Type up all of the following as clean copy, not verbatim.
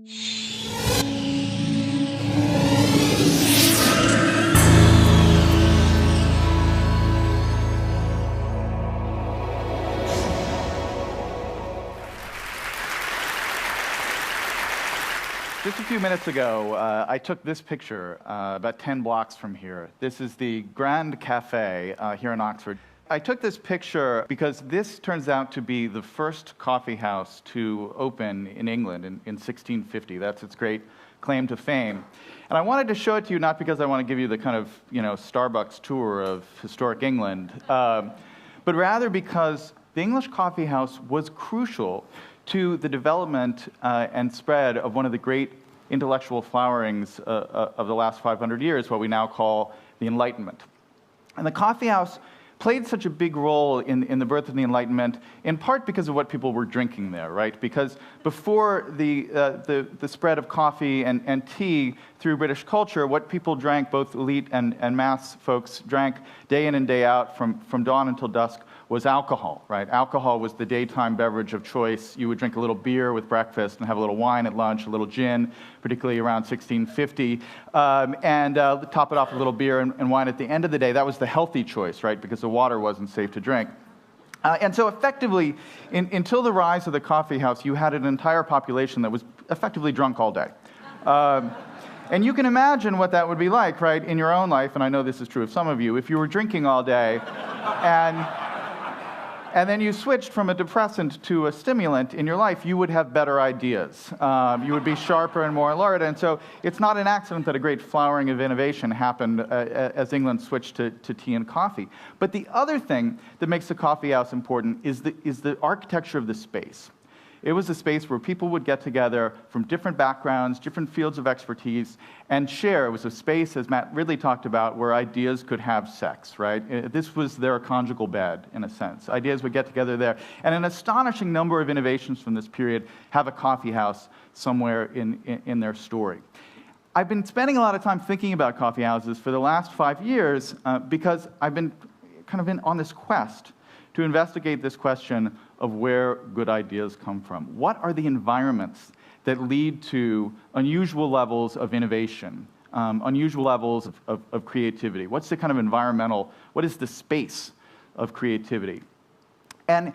Just a few minutes ago, I took this picture about 10 blocks from here. This is the Grand Cafe here in Oxford. I took this picture because this turns out to be the first coffee house to open in England in 1650. That's its great claim to fame. And I wanted to show it to you not because I want to give you the kind of, Starbucks tour of historic England, but rather because the English coffee house was crucial to the development and spread of one of the great intellectual flowerings of the last 500 years, what we now call the Enlightenment. And the coffee house played such a big role in the birth of the Enlightenment, in part because of what people were drinking there, right? Because before the spread of coffee and tea through British culture, what people drank, both elite and mass folks drank day in and day out from dawn until dusk, was alcohol, right? Alcohol was the daytime beverage of choice. You would drink a little beer with breakfast and have a little wine at lunch, a little gin, particularly around 1650, and top it off with a little beer and wine at the end of the day. That was the healthy choice, right? Because the water wasn't safe to drink. And so effectively, until the rise of the coffee house, you had an entire population that was effectively drunk all day. And you can imagine what that would be like, right, in your own life, and I know this is true of some of you, if you were drinking all day and then you switched from a depressant to a stimulant in your life, you would have better ideas. You would be sharper and more alert. And so it's not an accident that a great flowering of innovation happened as England switched to tea and coffee. But the other thing that makes the coffee house important is the architecture of the space. It was a space where people would get together from different backgrounds, different fields of expertise, and share. It was a space, as Matt Ridley talked about, where ideas could have sex, right? This was their conjugal bed, in a sense. Ideas would get together there. And an astonishing number of innovations from this period have a coffee house somewhere in their story. I've been spending a lot of time thinking about coffee houses for the last 5 years because I've been kind of on this quest to investigate this question of where good ideas come from. What are the environments that lead to unusual levels of innovation, unusual levels of creativity? What's the kind of environmental, what is the space of creativity? And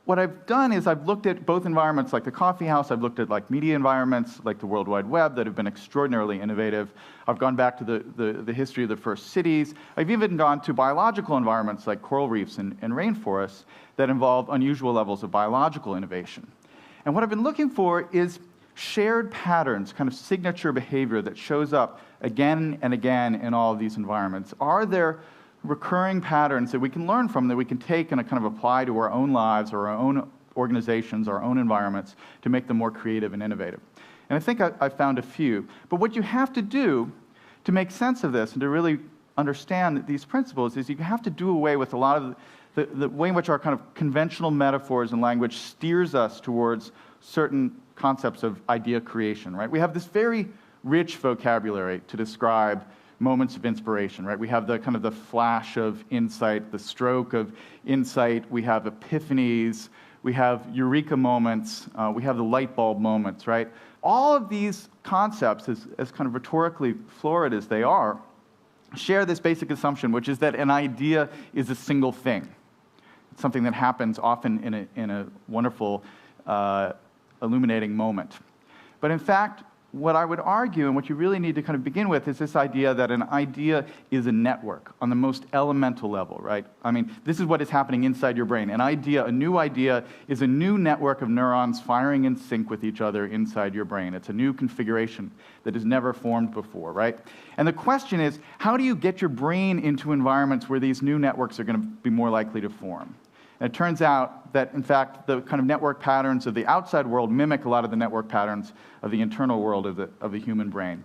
what I've done is I've looked at both environments like the coffee house, I've looked at like media environments like the World Wide Web that have been extraordinarily innovative. I've gone back to the history of the first cities. I've even gone to biological environments like coral reefs and rainforests that involve unusual levels of biological innovation. And what I've been looking for is shared patterns, kind of signature behavior that shows up again and again in all of these environments. Are there recurring patterns that we can learn from, that we can take and kind of apply to our own lives or our own organizations, our own environments, to make them more creative and innovative? And I think I found a few. But what you have to do to make sense of this and to really understand these principles is you have to do away with a lot of the way in which our kind of conventional metaphors and language steers us towards certain concepts of idea creation, right? We have this very rich vocabulary to describe moments of inspiration, right? We have the kind of the flash of insight, the stroke of insight, we have epiphanies, we have Eureka moments, we have the light bulb moments, right? All of these concepts, as kind of rhetorically florid as they are, share this basic assumption, which is that an idea is a single thing. It's something that happens often in a wonderful, illuminating moment. But in fact, what I would argue, and what you really need to kind of begin with, is this idea that an idea is a network on the most elemental level, right? I mean, this is what is happening inside your brain. An idea, a new idea, is a new network of neurons firing in sync with each other inside your brain. It's a new configuration that has never formed before, right? And the question is, how do you get your brain into environments where these new networks are going to be more likely to form? And it turns out that, in fact, the kind of network patterns of the outside world mimic a lot of the network patterns of the internal world of the human brain.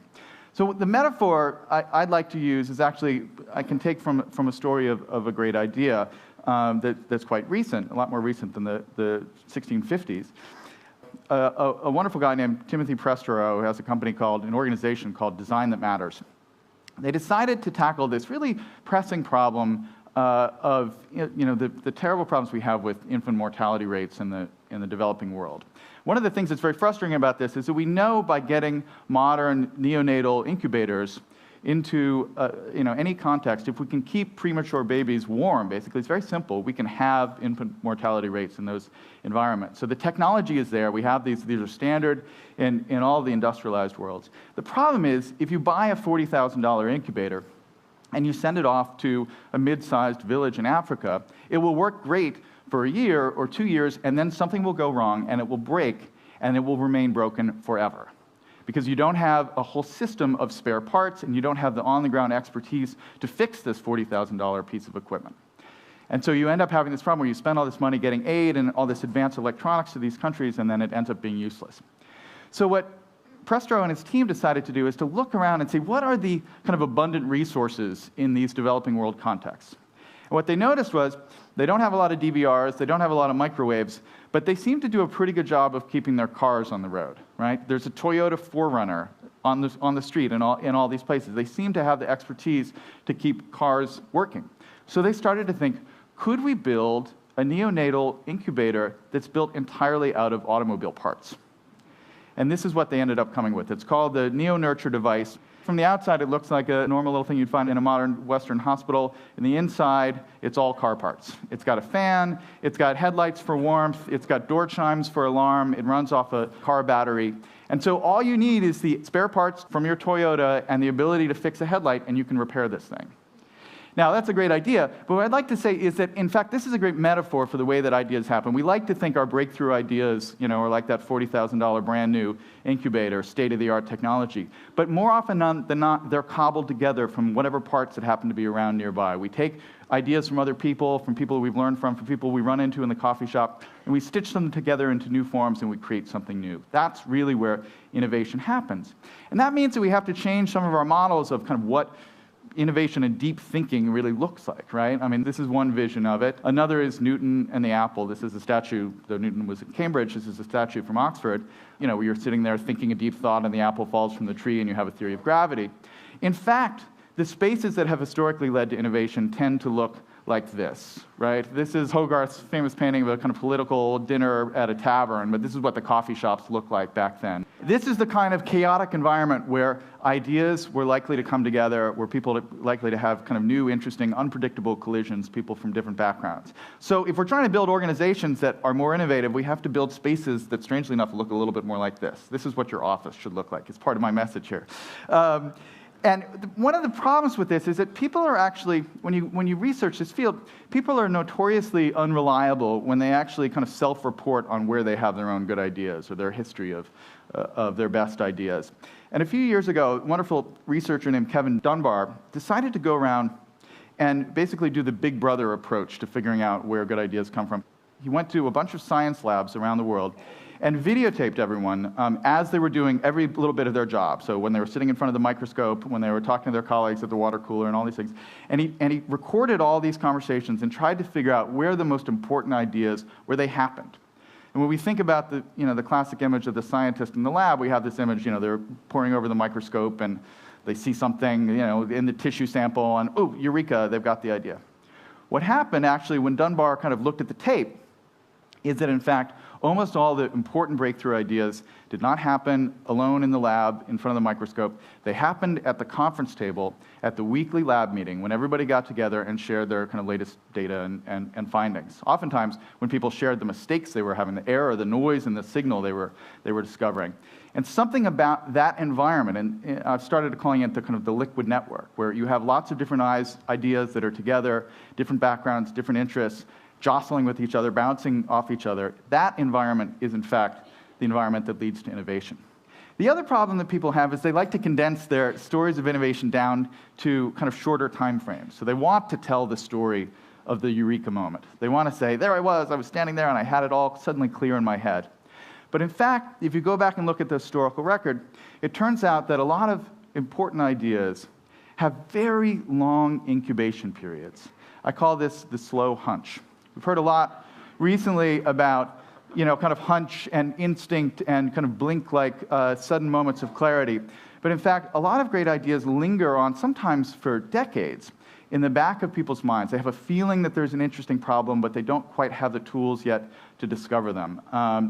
So the metaphor I'd like to use is actually, I can take from a story of a great idea that's quite recent, a lot more recent than the 1650s. A wonderful guy named Timothy Prestero, who has an organization called Design That Matters. They decided to tackle this really pressing problem of the terrible problems we have with infant mortality rates in in the developing world. One of the things that's very frustrating about this is that we know by getting modern neonatal incubators into any context, if we can keep premature babies warm, basically, it's very simple. We can have infant mortality rates in those environments. So the technology is there. We have these are standard in all the industrialized worlds. The problem is, if you buy a $40,000 incubator and you send it off to a mid-sized village in Africa, it will work great for a year or 2 years, and then something will go wrong, and it will break, and it will remain broken forever. Because you don't have a whole system of spare parts, and you don't have the on-the-ground expertise to fix this $40,000 piece of equipment. And so you end up having this problem where you spend all this money getting aid and all this advanced electronics to these countries, and then it ends up being useless. So what Prestro and his team decided to do is to look around and say, what are the kind of abundant resources in these developing world contexts? And what they noticed was they don't have a lot of DVRs, they don't have a lot of microwaves, but they seem to do a pretty good job of keeping their cars on the road, right? There's a Toyota 4Runner on the street in all these places. They seem to have the expertise to keep cars working. So they started to think, could we build a neonatal incubator that's built entirely out of automobile parts? And this is what they ended up coming with. It's called the Neo-Nurture device. From the outside, it looks like a normal little thing you'd find in a modern Western hospital. In the inside, it's all car parts. It's got a fan, it's got headlights for warmth, it's got door chimes for alarm, it runs off a car battery. And so all you need is the spare parts from your Toyota and the ability to fix a headlight, and you can repair this thing. Now, that's a great idea, but what I'd like to say is that, in fact, this is a great metaphor for the way that ideas happen. We like to think our breakthrough ideas, are like that $40,000 brand new incubator, state-of-the-art technology. But more often than not, they're cobbled together from whatever parts that happen to be around nearby. We take ideas from other people, from people we've learned from people we run into in the coffee shop, and we stitch them together into new forms, and we create something new. That's really where innovation happens. And that means that we have to change some of our models of kind of what innovation and deep thinking really looks like, right? I mean, this is one vision of it. Another is Newton and the apple. This is a statue, though Newton was at Cambridge, this is a statue from Oxford, where you're sitting there thinking a deep thought and the apple falls from the tree and you have a theory of gravity. In fact, the spaces that have historically led to innovation tend to look like this, right? This is Hogarth's famous painting of a kind of political dinner at a tavern, but this is what the coffee shops looked like back then. This is the kind of chaotic environment where ideas were likely to come together, where people are likely to have kind of new, interesting, unpredictable collisions, people from different backgrounds. So if we're trying to build organizations that are more innovative, we have to build spaces that, strangely enough, look a little bit more like this. This is what your office should look like. It's part of my message here. And one of the problems with this is that people are actually, when you research this field, people are notoriously unreliable when they actually kind of self-report on where they have their own good ideas or their history of their best ideas. And a few years ago, a wonderful researcher named Kevin Dunbar decided to go around and basically do the Big Brother approach to figuring out where good ideas come from. He went to a bunch of science labs around the world and videotaped everyone as they were doing every little bit of their job. So when they were sitting in front of the microscope, when they were talking to their colleagues at the water cooler and all these things. And he recorded all these conversations and tried to figure out where the most important ideas, where they happened. And when we think about the classic image of the scientist in the lab, we have this image, they're poring over the microscope and they see something, in the tissue sample and, oh, Eureka, they've got the idea. What happened actually when Dunbar kind of looked at the tape is that, in fact, almost all the important breakthrough ideas did not happen alone in the lab in front of the microscope. They happened at the conference table at the weekly lab meeting when everybody got together and shared their kind of latest data and findings. Oftentimes, when people shared the mistakes they were having, the error, the noise, and the signal they were discovering. And something about that environment, and I've started calling it the kind of the liquid network, where you have lots of different ideas that are together, different backgrounds, different interests, jostling with each other, bouncing off each other. That environment is, in fact, the environment that leads to innovation. The other problem that people have is they like to condense their stories of innovation down to kind of shorter time frames. So they want to tell the story of the Eureka moment. They want to say, there I was standing there and I had it all suddenly clear in my head. But in fact, if you go back and look at the historical record, it turns out that a lot of important ideas have very long incubation periods. I call this the slow hunch. We've heard a lot recently about, kind of hunch and instinct and kind of blink-like sudden moments of clarity. But in fact, a lot of great ideas linger on sometimes for decades in the back of people's minds. They have a feeling that there's an interesting problem, but they don't quite have the tools yet to discover them.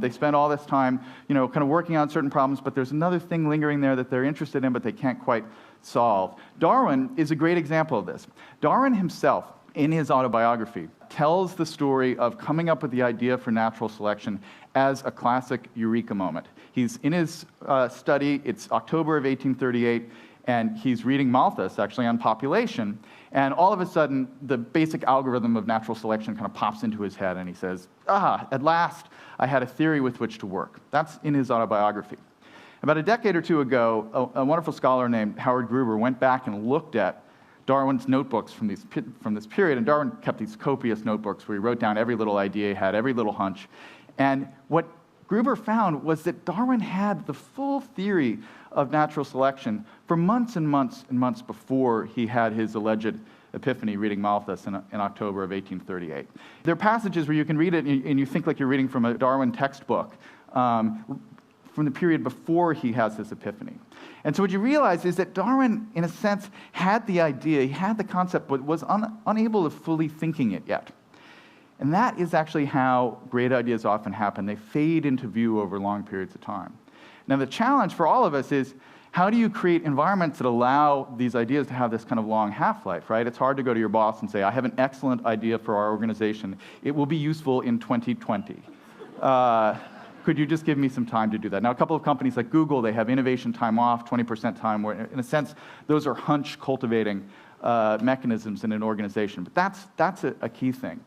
They spend all this time, kind of working on certain problems, but there's another thing lingering there that they're interested in, but they can't quite solve. Darwin is a great example of this. Darwin himself, in his autobiography, tells the story of coming up with the idea for natural selection as a classic Eureka moment. He's in his study, it's October of 1838, and he's reading Malthus, actually, on population, and all of a sudden, the basic algorithm of natural selection kind of pops into his head, and he says, at last, I had a theory with which to work. That's in his autobiography. About a decade or two ago, a wonderful scholar named Howard Gruber went back and looked at Darwin's notebooks from this period, and Darwin kept these copious notebooks where he wrote down every little idea he had, every little hunch. And what Gruber found was that Darwin had the full theory of natural selection for months and months and months before he had his alleged epiphany reading Malthus in October of 1838. There are passages where you can read it and you think like you're reading from a Darwin textbook from the period before he has this epiphany. And so what you realize is that Darwin, in a sense, had the idea, he had the concept, but was unable to fully thinking it yet. And that is actually how great ideas often happen. They fade into view over long periods of time. Now, the challenge for all of us is, how do you create environments that allow these ideas to have this kind of long half-life, right? It's hard to go to your boss and say, I have an excellent idea for our organization. It will be useful in 2020. Could you just give me some time to do that? Now, a couple of companies like Google, they have innovation time off, 20% time, where in a sense, those are hunch cultivating mechanisms in an organization. But that's a key thing.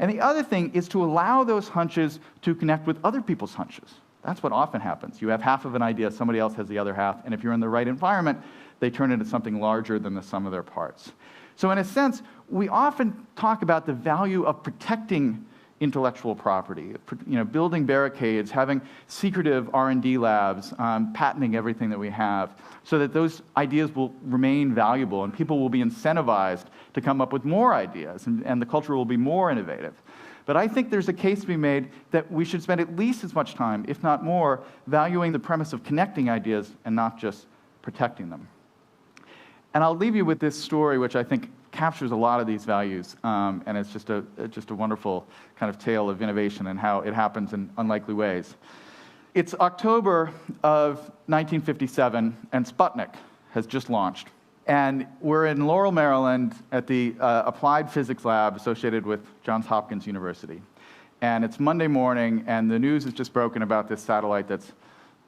And the other thing is to allow those hunches to connect with other people's hunches. That's what often happens. You have half of an idea, somebody else has the other half, and if you're in the right environment, they turn into something larger than the sum of their parts. So in a sense, we often talk about the value of protecting intellectual property, building barricades, having secretive R&D labs, patenting everything that we have, so that those ideas will remain valuable and people will be incentivized to come up with more ideas, and the culture will be more innovative. But I think there's a case to be made that we should spend at least as much time, if not more, valuing the premise of connecting ideas and not just protecting them. And I'll leave you with this story, which I think captures a lot of these values, and it's just a wonderful kind of tale of innovation and how it happens in unlikely ways. It's October of 1957, and Sputnik has just launched. And we're in Laurel, Maryland, at the Applied Physics Lab associated with Johns Hopkins University. And it's Monday morning, and the news has just broken about this satellite that's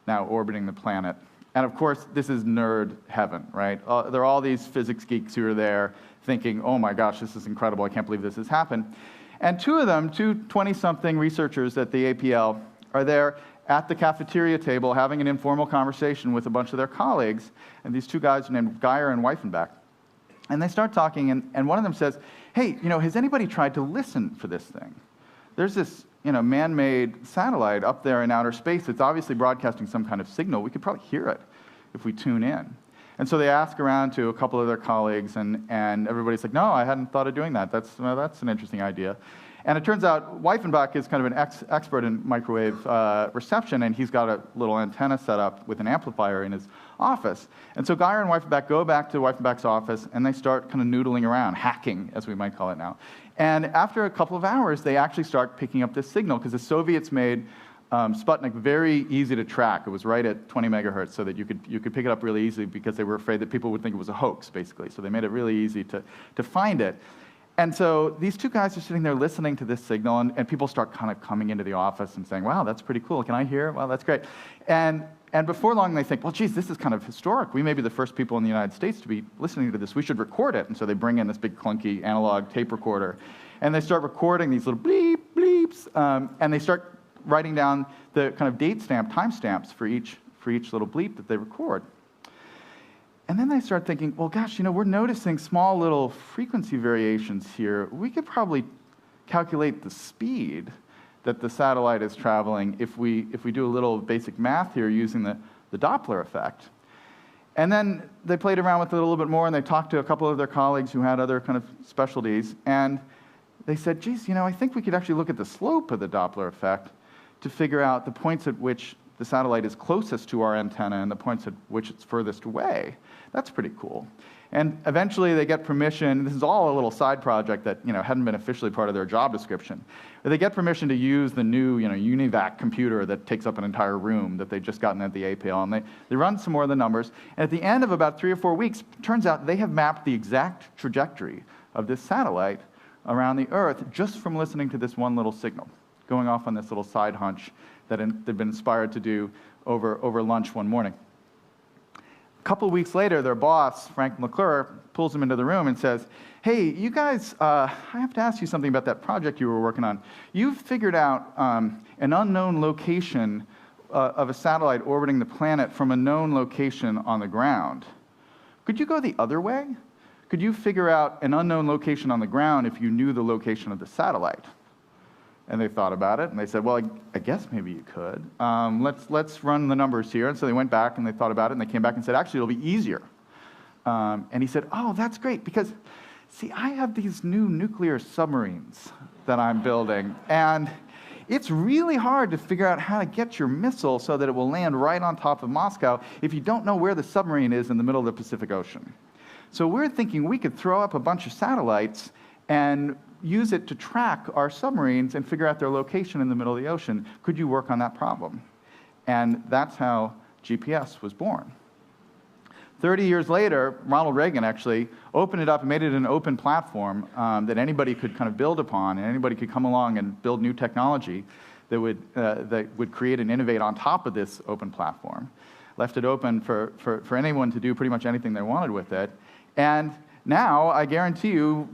now orbiting the planet. And of course, this is nerd heaven, right? There are all these physics geeks who are there thinking, oh my gosh, this is incredible, I can't believe this has happened. And two of them, two 20-something researchers at the APL, are there at the cafeteria table having an informal conversation with a bunch of their colleagues, and these two guys are named Geyer and Weifenbach. And they start talking, and one of them says, hey, has anybody tried to listen for this thing? There's this man-made satellite up there in outer space. It's obviously broadcasting some kind of signal. We could probably hear it if we tune in. And so they ask around to a couple of their colleagues, and everybody's like, no, I hadn't thought of doing that. That's an interesting idea. And it turns out Weifenbach is kind of an expert in microwave reception, and he's got a little antenna set up with an amplifier in his office. And so Geyer and Weifenbach go back to Weifenbach's office, and they start kind of noodling around, hacking, as we might call it now. And after a couple of hours, they actually start picking up this signal, because the Soviets made Sputnik very easy to track. It was right at 20 megahertz, so that you could pick it up really easily, because they were afraid that people would think it was a hoax, basically. So they made it really easy to find it. And so these two guys are sitting there listening to this signal, and people start kind of coming into the office and saying, wow, that's pretty cool. Can I hear? Wow, that's great. And before long, they think, well, geez, this is kind of historic. We may be the first people in the United States to be listening to this. We should record it. And so they bring in this big clunky analog tape recorder, and they start recording these little bleep, bleeps, and they start writing down the kind of date stamp, time stamps for each little bleep that they record. And then they start thinking, well, gosh, we're noticing small little frequency variations here. We could probably calculate the speed that the satellite is traveling if we do a little basic math here using the Doppler effect. And then they played around with it a little bit more, and they talked to a couple of their colleagues who had other kind of specialties, and they said, geez, I think we could actually look at the slope of the Doppler effect to figure out the points at which the satellite is closest to our antenna and the points at which it's furthest away. That's pretty cool. And eventually they get permission. This is all a little side project that hadn't been officially part of their job description. But they get permission to use the new UNIVAC computer that takes up an entire room that they'd just gotten at the APL. And they run some more of the numbers. And at the end of about 3 or 4 weeks, it turns out they have mapped the exact trajectory of this satellite around the Earth just from listening to this one little signal, going off on this little side hunch that they'd been inspired to do over lunch one morning. A couple of weeks later, their boss, Frank McClure, pulls them into the room and says, hey, you guys, I have to ask you something about that project you were working on. You've figured out an unknown location of a satellite orbiting the planet from a known location on the ground. Could you go the other way? Could you figure out an unknown location on the ground if you knew the location of the satellite? And they thought about it, and they said, well, I guess maybe you could. Let's run the numbers here. And so they went back, and they thought about it, and they came back and said, actually, it'll be easier. And he said, oh, that's great, because, see, I have these new nuclear submarines that I'm building, and it's really hard to figure out how to get your missile so that it will land right on top of Moscow if you don't know where the submarine is in the middle of the Pacific Ocean. So we're thinking we could throw up a bunch of satellites and use it to track our submarines and figure out their location in the middle of the ocean. Could you work on that problem? And that's how GPS was born. 30 years later, Ronald Reagan actually opened it up and made it an open platform that anybody could kind of build upon, and anybody could come along and build new technology that would create and innovate on top of this open platform. Left it open for anyone to do pretty much anything they wanted with it. And now, I guarantee you,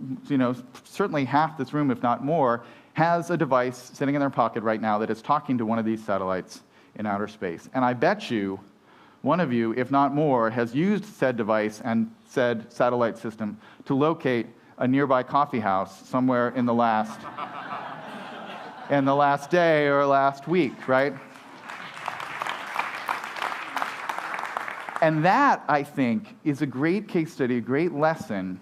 certainly half this room, if not more, has a device sitting in their pocket right now that is talking to one of these satellites in outer space. And I bet you, one of you, if not more, has used said device and said satellite system to locate a nearby coffee house somewhere in the last day or last week, right? And that, I think, is a great case study, a great lesson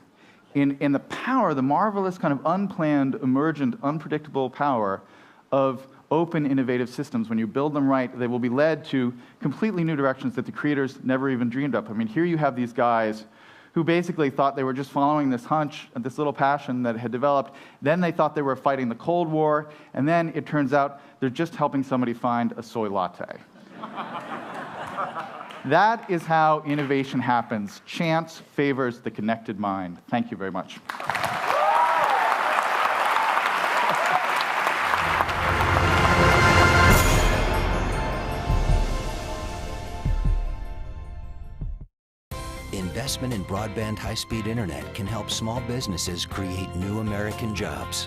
in the power, the marvelous kind of unplanned, emergent, unpredictable power of open, innovative systems. When you build them right, they will be led to completely new directions that the creators never even dreamed of. I mean, here you have these guys who basically thought they were just following this hunch, this little passion that had developed. Then they thought they were fighting the Cold War, and then it turns out they're just helping somebody find a soy latte. That is how innovation happens. Chance favors the connected mind. Thank you very much. Investment in broadband high-speed internet can help small businesses create new American jobs.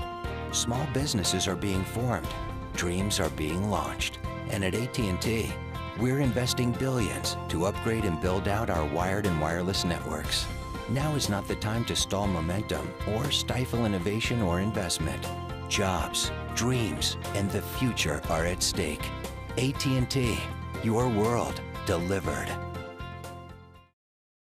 Small businesses are being formed. Dreams are being launched. And at AT&T, we're investing billions to upgrade and build out our wired and wireless networks. Now is not the time to stall momentum or stifle innovation or investment. Jobs, dreams, and the future are at stake. AT&T, your world delivered.